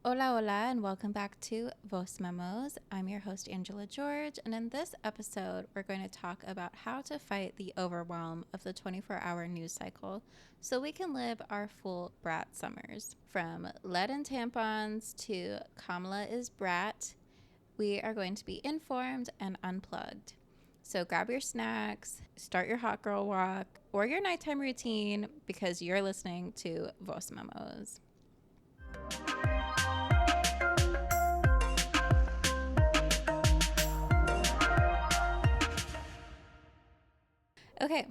Hola, hola, and welcome back to Voice Memos. I'm your host, Angela George, and in this episode, we're going to talk about how to fight the overwhelm of the 24-hour news cycle so we can live our full brat summers. From lead and tampons to Kamala is brat, we are going to be informed and unplugged. So grab your snacks, start your hot girl walk, or your nighttime routine because you're listening to Voice Memos. Okay,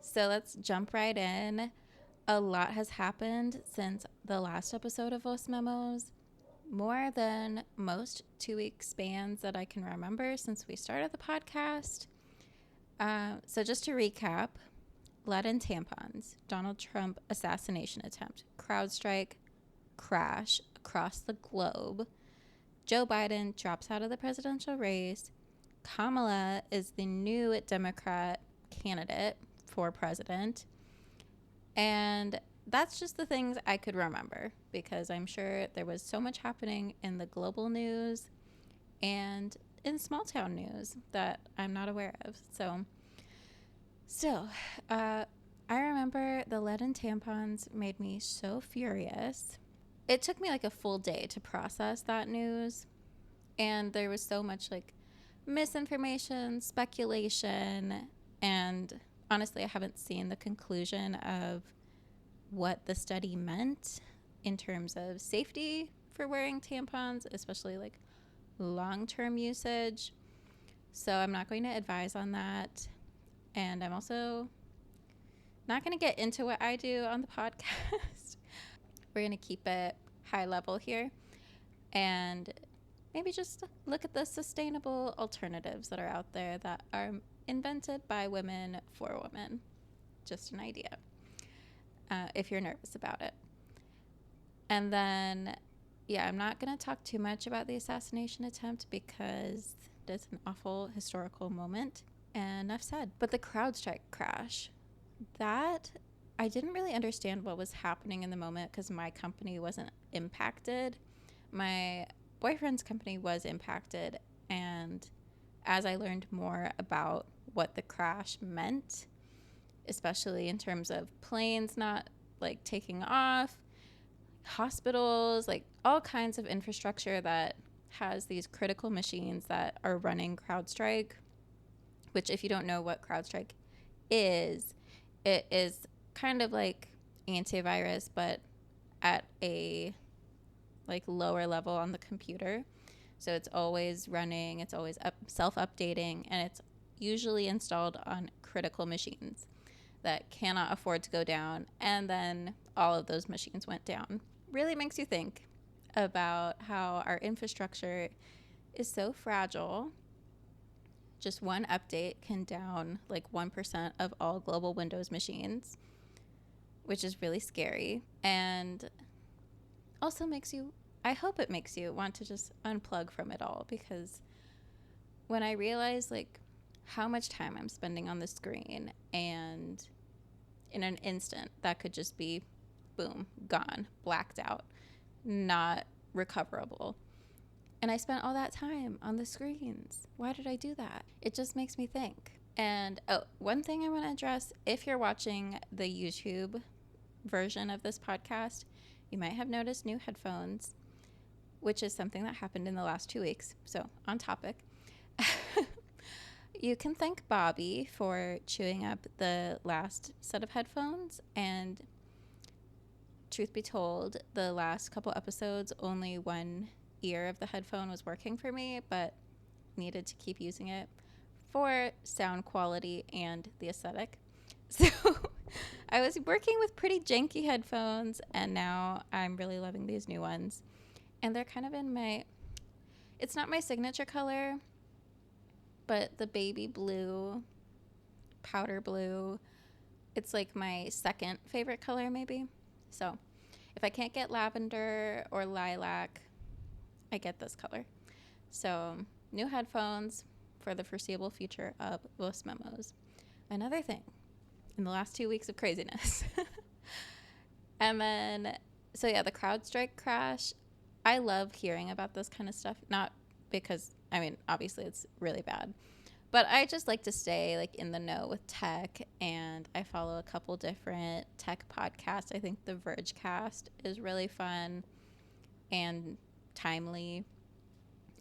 so let's jump right in. A lot has happened since the last episode of Voice Memos, more than most 2-week spans that I can remember since we started the podcast. So just to recap, lead and tampons, Donald Trump assassination attempt, CrowdStrike crash across the globe, Joe Biden drops out of the presidential race, Kamala is the new Democrat candidate for president, and that's just the things I could remember because I'm sure there was so much happening in the global news and in small town news that I'm not aware of. So still, I remember the lead and tampons made me so furious. It took me like a full day to process that news, and there was so much like misinformation, speculation, and honestly, I haven't seen the conclusion of what the study meant in terms of safety for wearing tampons, especially like long-term usage. So I'm not going to advise on that. And I'm also not going to get into what I do on the podcast. We're going to keep it high level here and maybe just look at the sustainable alternatives that are out there that are invented by women for women. Just an idea. If you're nervous about it. And then, I'm not going to talk too much about the assassination attempt because it's an awful historical moment. And enough said. But the CrowdStrike crash, that I didn't really understand what was happening in the moment because my company wasn't impacted. My boyfriend's company was impacted. And as I learned more about what the crash meant, especially in terms of planes not like taking off, hospitals, like all kinds of infrastructure that has these critical machines that are running CrowdStrike, which if you don't know what CrowdStrike is, it is kind of like antivirus, but at a like lower level on the computer. So it's always running, it's always self-updating, and it's usually installed on critical machines that cannot afford to go down, and then all of those machines went down. Really makes you think about how our infrastructure is so fragile. Just one update can down like 1% of all global Windows machines, which is really scary. And also I hope it makes you want to just unplug from it all, because when I realize like how much time I'm spending on the screen, and in an instant that could just be boom, gone, blacked out, not recoverable. And I spent all that time on the screens. Why did I do that? It just makes me think. And one thing I want to address, if you're watching the YouTube version of this podcast, you might have noticed new headphones, which is something that happened in the last 2 weeks. So on topic. You can thank Bobby for chewing up the last set of headphones, and truth be told, the last couple episodes, only one ear of the headphone was working for me, but needed to keep using it for sound quality and the aesthetic. So I was working with pretty janky headphones, and now I'm really loving these new ones. And they're kind of in it's not my signature color, but the baby blue, powder blue, it's like my second favorite color maybe. So if I can't get lavender or lilac, I get this color. So new headphones for the foreseeable future of Voice Memos. Another thing in the last 2 weeks of craziness. And then, the CrowdStrike crash, I love hearing about this kind of stuff. Not because, I mean, obviously it's really bad. But I just like to stay like in the know with tech, and I follow a couple different tech podcasts. I think the Vergecast is really fun and timely,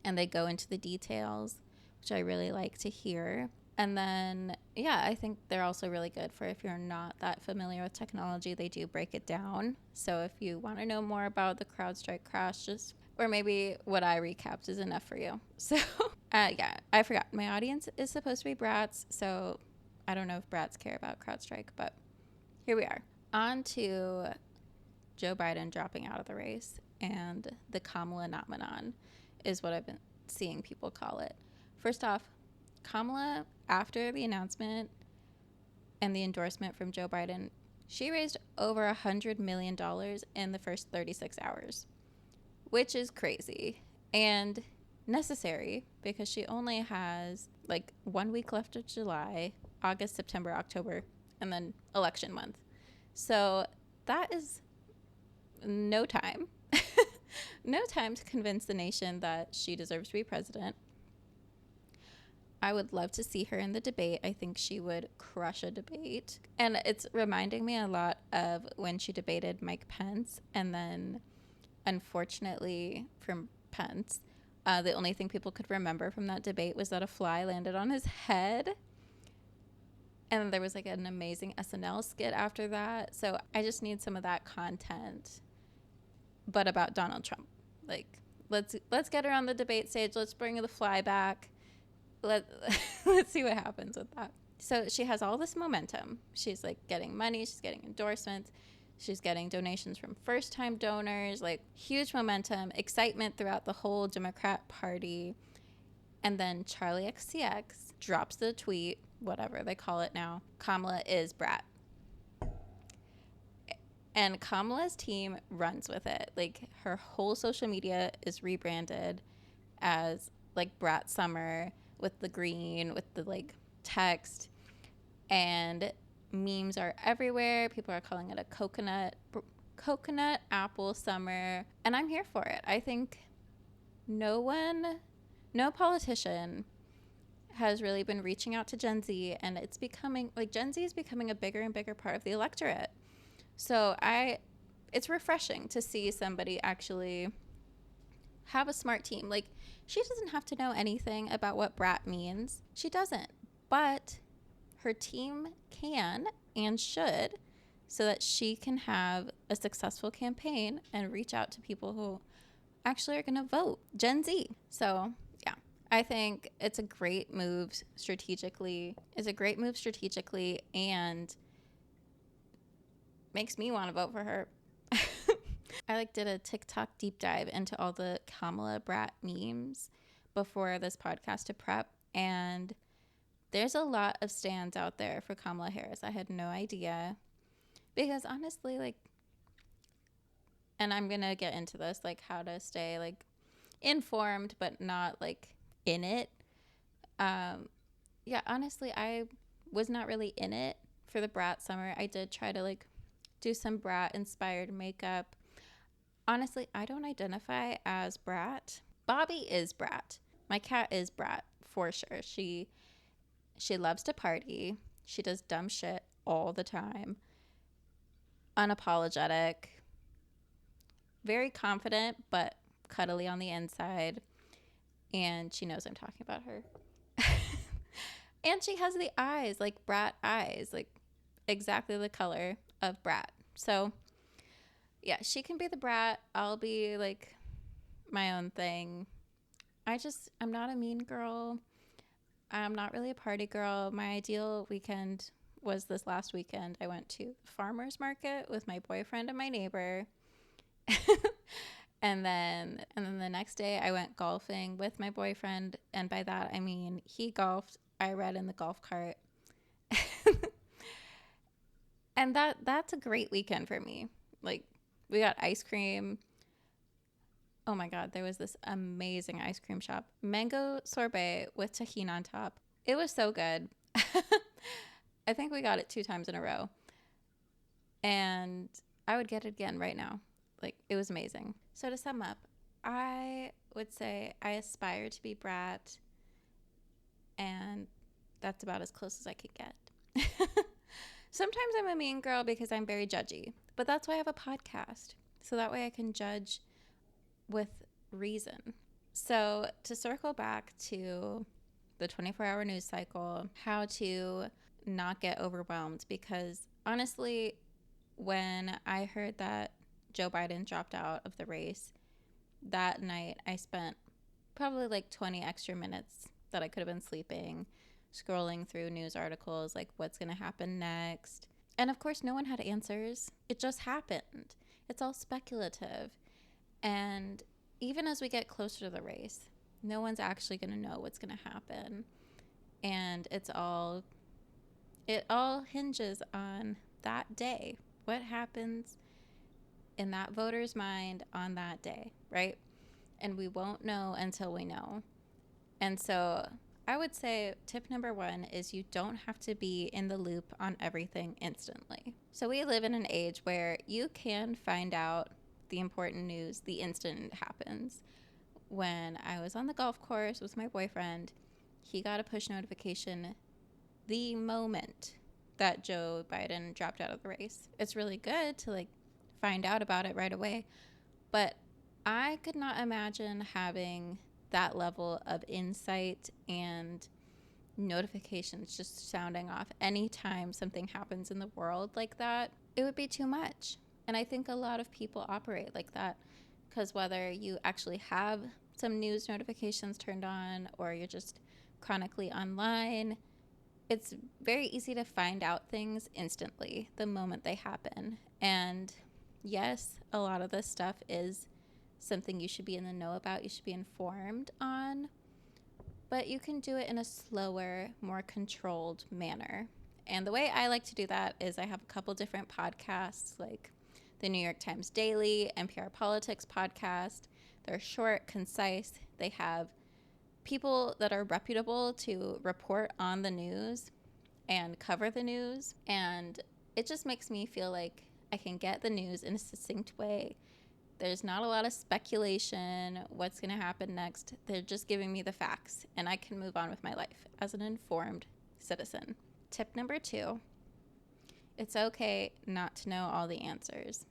and they go into the details, which I really like to hear. And then, yeah, I think they're also really good for if you're not that familiar with technology. They do break it down. So if you want to know more about the CrowdStrike crash, just or maybe what I recapped is enough for you. So, yeah, I forgot. My audience is supposed to be brats, so I don't know if brats care about CrowdStrike, but here we are. On to Joe Biden dropping out of the race, and the Kamala nomenon is what I've been seeing people call it. First off, Kamala, after the announcement and the endorsement from Joe Biden, she raised over $100 million in the first 36 hours, which is crazy and necessary because she only has like 1 week left of July, August, September, October, and then election month. So that is no time. No time to convince the nation that she deserves to be president. I would love to see her in the debate. I think she would crush a debate. And it's reminding me a lot of when she debated Mike Pence. And then, unfortunately, from Pence, the only thing people could remember from that debate was that a fly landed on his head. And there was like an amazing SNL skit after that. So I just need some of that content, but about Donald Trump. Like, let's get her on the debate stage. Let's bring the fly back. Let's see what happens with that. So she has all this momentum. She's like getting money. She's getting endorsements. She's getting donations from first-time donors, like huge momentum, excitement throughout the whole Democrat Party. And then Charlie XCX drops the tweet, whatever they call it now, Kamala is brat. And Kamala's team runs with it. Like her whole social media is rebranded as like Brat Summer with the green, with the like text, and memes are everywhere. People are calling it a coconut apple summer, and I'm here for it. I think no politician has really been reaching out to Gen Z, and it's becoming like Gen Z is becoming a bigger and bigger part of the electorate. So it's refreshing to see somebody actually have a smart team. Like, she doesn't have to know anything about what brat means. She doesn't. But her team can and should, so that she can have a successful campaign and reach out to people who actually are going to vote, Gen Z. So, yeah, I think it's a great move strategically. And makes me want to vote for her. I did a TikTok deep dive into all the Kamala brat memes before this podcast to prep, and there's a lot of stands out there for Kamala Harris. I had no idea, because honestly, and I'm gonna get into this, how to stay informed but not in it. Yeah, honestly, I was not really in it for the brat summer. I did try to do some brat inspired makeup. Honestly, I don't identify as brat. Bobby is brat. My cat is brat for sure. She loves to party. She does dumb shit all the time. Unapologetic. Very confident, but cuddly on the inside. And she knows I'm talking about her. And she has the eyes, brat eyes, exactly the color of brat. So yeah, she can be the brat. I'll be my own thing. I'm not a mean girl. I'm not really a party girl. My ideal weekend was this last weekend. I went to the farmer's market with my boyfriend and my neighbor. and then the next day I went golfing with my boyfriend. And by that, I mean, he golfed. I rode in the golf cart. And that's a great weekend for me. We got ice cream. Oh my God, there was this amazing ice cream shop. Mango sorbet with tahini on top. It was so good. I think we got it 2 times in a row. And I would get it again right now. It was amazing. So to sum up, I would say I aspire to be brat, and that's about as close as I could get. Sometimes I'm a mean girl because I'm very judgy, but that's why I have a podcast. So that way I can judge with reason. So to circle back to the 24-hour news cycle, how to not get overwhelmed, because honestly, when I heard that Joe Biden dropped out of the race, that night I spent probably like 20 extra minutes that I could have been sleeping, scrolling through news articles like what's going to happen next. And of course, no one had answers. It just happened. It's all speculative. And even as we get closer to the race, no one's actually going to know what's going to happen. And it all hinges on that day. What happens in that voter's mind on that day, right? And we won't know until we know. And so I would say tip number 1 is you don't have to be in the loop on everything instantly. So we live in an age where you can find out the important news the instant it happens. When I was on the golf course with my boyfriend, he got a push notification the moment that Joe Biden dropped out of the race. It's really good to like find out about it right away, but I could not imagine having that level of insight and notifications just sounding off anytime something happens in the world like that. It would be too much. And I think a lot of people operate like that, because whether you actually have some news notifications turned on or you're just chronically online, it's very easy to find out things instantly the moment they happen. And yes, a lot of this stuff is something you should be in the know about, you should be informed on, but you can do it in a slower, more controlled manner. And the way I like to do that is I have a couple different podcasts, like the New York Times Daily, NPR Politics podcast. They're short, concise. They have people that are reputable to report on the news and cover the news. And it just makes me feel like I can get the news in a succinct way. There's not a lot of speculation, what's going to happen next. They're just giving me the facts, and I can move on with my life as an informed citizen. Tip number 2, it's okay not to know all the answers.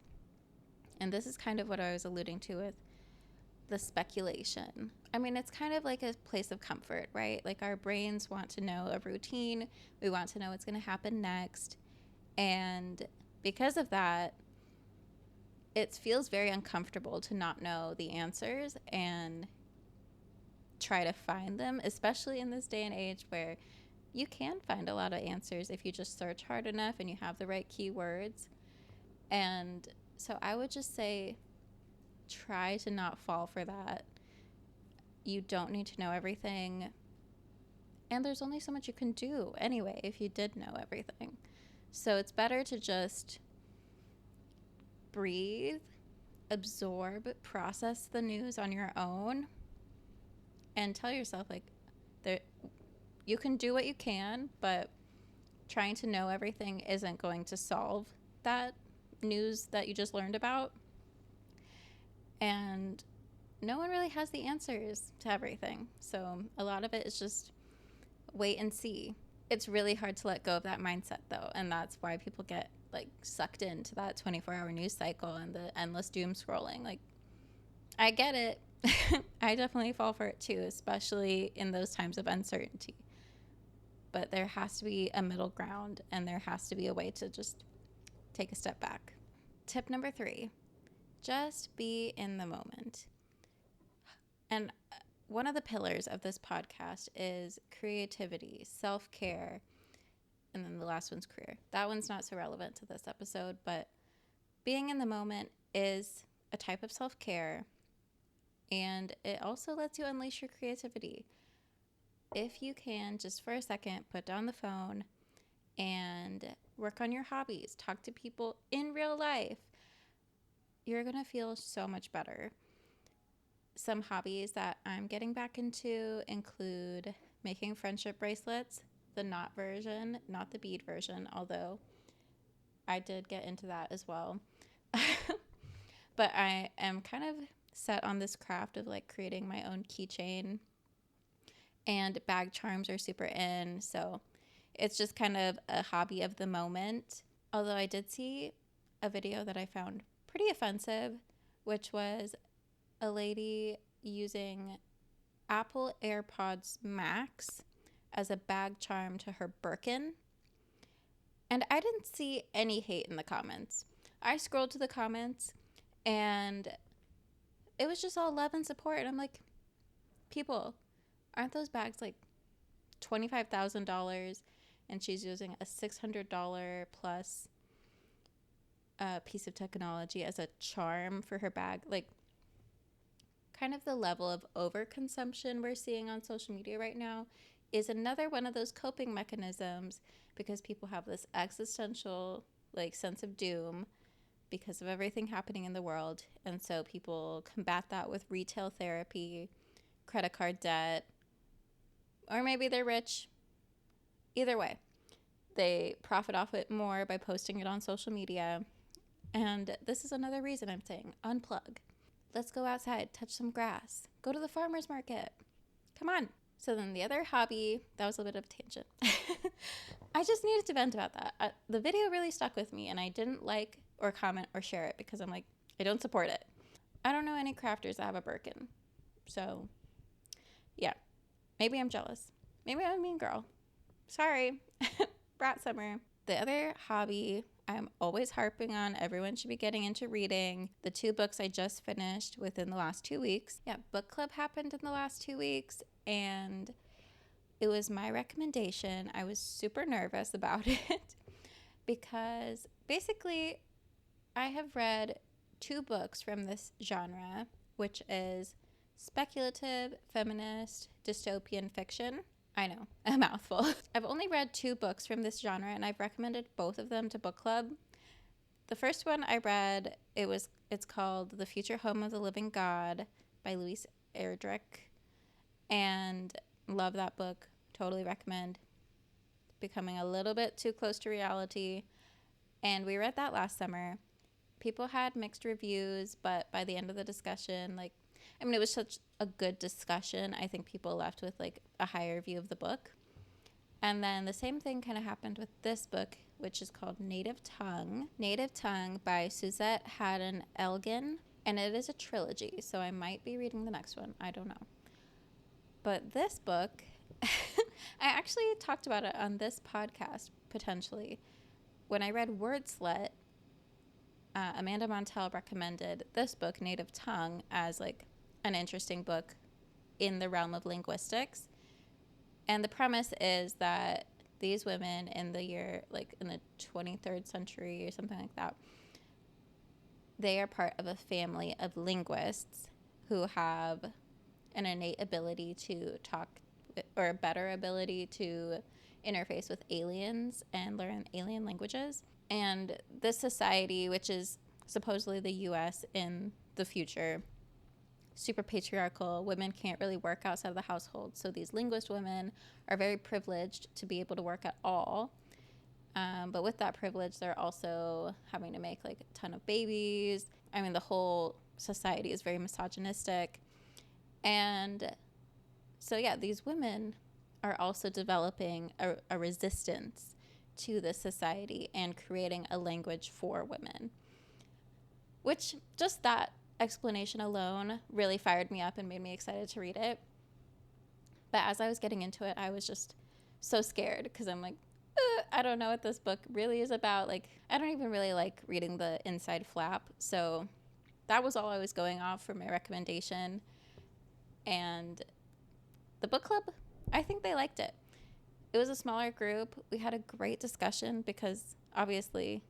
And this is kind of what I was alluding to with the speculation. I mean, it's kind of like a place of comfort, right? Like our brains want to know a routine. We want to know what's going to happen next. And because of that, it feels very uncomfortable to not know the answers and try to find them, especially in this day and age where you can find a lot of answers if you just search hard enough and you have the right keywords. And so I would just say, try to not fall for that. You don't need to know everything. And there's only so much you can do anyway if you did know everything. So it's better to just breathe, absorb, process the news on your own, and tell yourself, like, you can do what you can, but trying to know everything isn't going to solve that news that you just learned about. And no one really has the answers to everything. So a lot of it is just wait and see. It's really hard to let go of that mindset, though, and that's why people get like sucked into that 24-hour news cycle and the endless doom scrolling. Like, I get it. I definitely fall for it too, especially in those times of uncertainty. But there has to be a middle ground, and there has to be a way to just take a step back. Tip number 3, just be in the moment. And one of the pillars of this podcast is creativity, self-care, and then the last one's career. That one's not so relevant to this episode, but being in the moment is a type of self-care, and it also lets you unleash your creativity. If you can, just for a second, put down the phone and work on your hobbies, talk to people in real life, you're going to feel so much better. Some hobbies that I'm getting back into include making friendship bracelets, the knot version, not the bead version, although I did get into that as well. But I am kind of set on this craft of like creating my own keychain, and bag charms are super in. So it's just kind of a hobby of the moment. Although I did see a video that I found pretty offensive, which was a lady using Apple AirPods Max as a bag charm to her Birkin. And I didn't see any hate in the comments. I scrolled to the comments and it was just all love and support. And I'm like, people, aren't those bags like $25,000? And she's using a $600 plus piece of technology as a charm for her bag. Like, kind of the level of overconsumption we're seeing on social media right now is another one of those coping mechanisms, because people have this existential like sense of doom because of everything happening in the world. And so people combat that with retail therapy, credit card debt, or maybe they're rich. Either way, they profit off it more by posting it on social media. And this is another reason I'm saying unplug. Let's go outside, touch some grass, go to the farmer's market. Come on. So then the other hobby, that was a bit of a tangent. I just needed to vent about that. The video really stuck with me, and I didn't like or comment or share it because I'm like, I don't support it. I don't know any crafters that have a Birkin. So yeah, maybe I'm jealous. Maybe I'm a mean girl. Sorry. Brat summer. The other hobby I'm always harping on, everyone should be getting into reading. The 2 books I just finished within the last 2 weeks. Yeah, book club happened in the last 2 weeks, and it was my recommendation. I was super nervous about it because basically I have read 2 books from this genre, which is speculative, feminist, dystopian fiction. I know, a mouthful. I've only read 2 books from this genre, and I've recommended both of them to book club. The first one I read, it's called The Future Home of the Living God by Louise Erdrich, and love that book. Totally recommend. Becoming a little bit too close to reality, and we read that last summer. People had mixed reviews, but by the end of the discussion, it was such a good discussion. I think people left with like a higher view of the book. And then the same thing kind of happened with this book, which is called Native Tongue. Native Tongue by Suzette Haddon Elgin. And it is a trilogy, so I might be reading the next one. I don't know. But this book, I actually talked about it on this podcast, potentially. When I read Word Slut, Amanda Montell recommended this book, Native Tongue, as like an interesting book in the realm of linguistics. And the premise is that these women in the year, like in the 23rd century or something like that, they are part of a family of linguists who have an innate ability to talk, or a better ability to interface with aliens and learn alien languages. And this society, which is supposedly the US in the future, super patriarchal, women can't really work outside of the household. So these linguist women are very privileged to be able to work at all. But with that privilege, they're also having to make like a ton of babies. The whole society is very misogynistic. And so, yeah, these women are also developing a resistance to this society and creating a language for women, which just that explanation alone really fired me up and made me excited to read it. But as I was getting into it, I was just so scared because I'm like, I don't know what this book really is about. Like, I don't even really like reading the inside flap. So that was all I was going off for my recommendation. And the book club, I think they liked it. It was a smaller group. We had a great discussion because obviously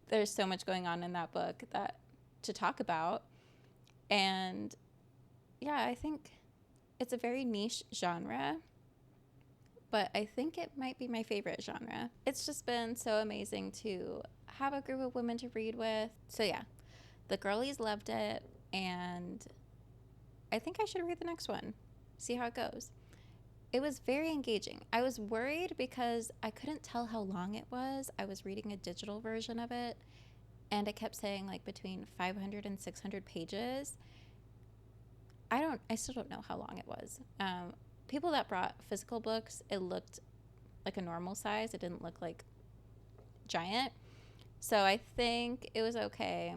there's so much going on in that book that to talk about. And yeah, I think it's a very niche genre, but I think it might be my favorite genre. It's just been so amazing to have a group of women to read with. So yeah, the girlies loved it, and I think I should read the next one, see how it goes. It was very engaging. I was worried because I couldn't tell how long it was. I was reading a digital version of it, and it kept saying like between 500 and 600 pages. I still don't know how long it was. People that brought physical books, it looked like a normal size. It didn't look like giant. So I think it was okay.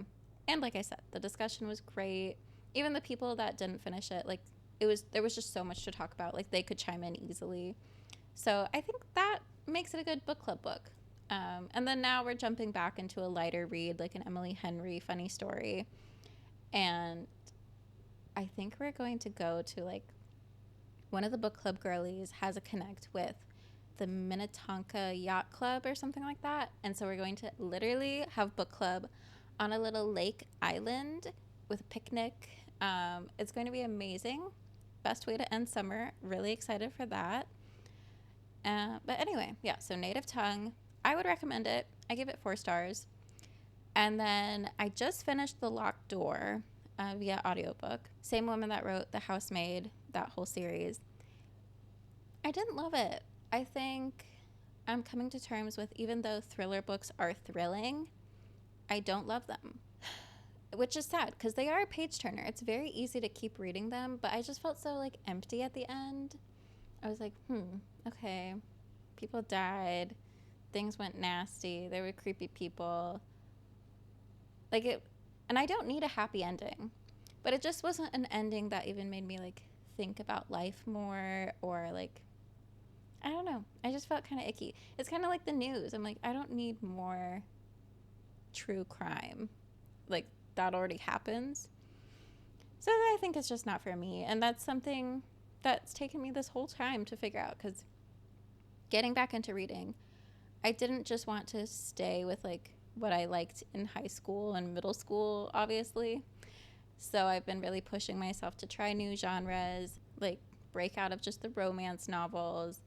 And like I said, the discussion was great. Even the people that didn't finish it, like there was just so much to talk about. Like they could chime in easily. So I think that makes it a good book club book. And then now we're jumping back into a lighter read, like an Emily Henry funny story. And I think we're going to go to like one of the book club girlies has a connect with the Minnetonka Yacht Club or something like that. And so we're going to literally have book club on a little lake island with a picnic. It's going to be amazing. Best way to end summer. Really excited for that. But anyway, yeah, so Native Tongue. I would recommend it. I give it 4 stars. And then I just finished The Locked Door via audiobook. Same woman that wrote The Housemaid, that whole series. I didn't love it. I think I'm coming to terms with, even though thriller books are thrilling, I don't love them. Which is sad, because they are a page turner. It's very easy to keep reading them, but I just felt so like empty at the end. I was like, okay. People died. Things went nasty. There were creepy people. Like it, and I don't need a happy ending, but it just wasn't an ending that even made me like think about life more, or like, I don't know. I just felt kind of icky. It's kind of like the news. I'm like, I don't need more true crime. Like that already happens. So I think it's just not for me. And that's something that's taken me this whole time to figure out, because getting back into reading, I didn't just want to stay with like what I liked in high school and middle school, obviously. So I've been really pushing myself to try new genres, like break out of just the romance novels.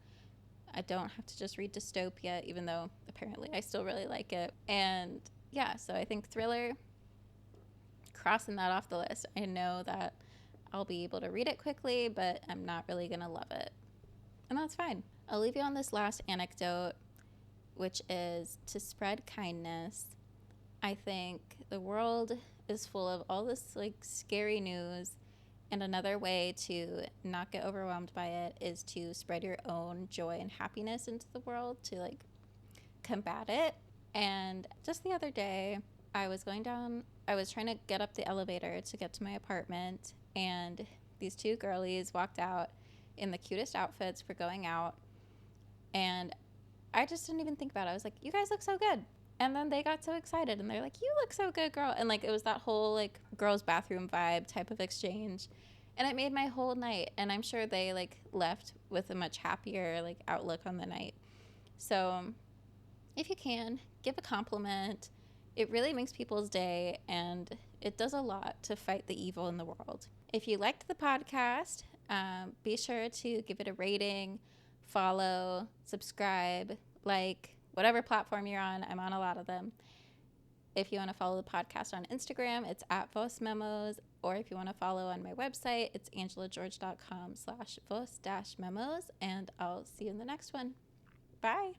I don't have to just read dystopia, even though apparently I still really like it. And yeah, so I think thriller, crossing that off the list. I know that I'll be able to read it quickly, but I'm not really going to love it. And that's fine. I'll leave you on this last anecdote, which is to spread kindness. I think the world is full of all this like scary news, and another way to not get overwhelmed by it is to spread your own joy and happiness into the world to like combat it. And just the other day, I was trying to get up the elevator to get to my apartment, and these 2 girlies walked out in the cutest outfits for going out, and I just didn't even think about it. I was like, you guys look so good. And then they got so excited and they're like, you look so good, girl. And like, it was that whole like girls' bathroom vibe type of exchange. And it made my whole night. And I'm sure they like left with a much happier like outlook on the night. So if you can, give a compliment. It really makes people's day, and it does a lot to fight the evil in the world. If you liked the podcast, be sure to give it a rating, follow, subscribe, like, whatever platform you're on. I'm on a lot of them. If you want to follow the podcast on Instagram, it's @VosMemos. Or if you want to follow on my website, it's angelageorge.com/vos-memos. And I'll see you in the next one. Bye.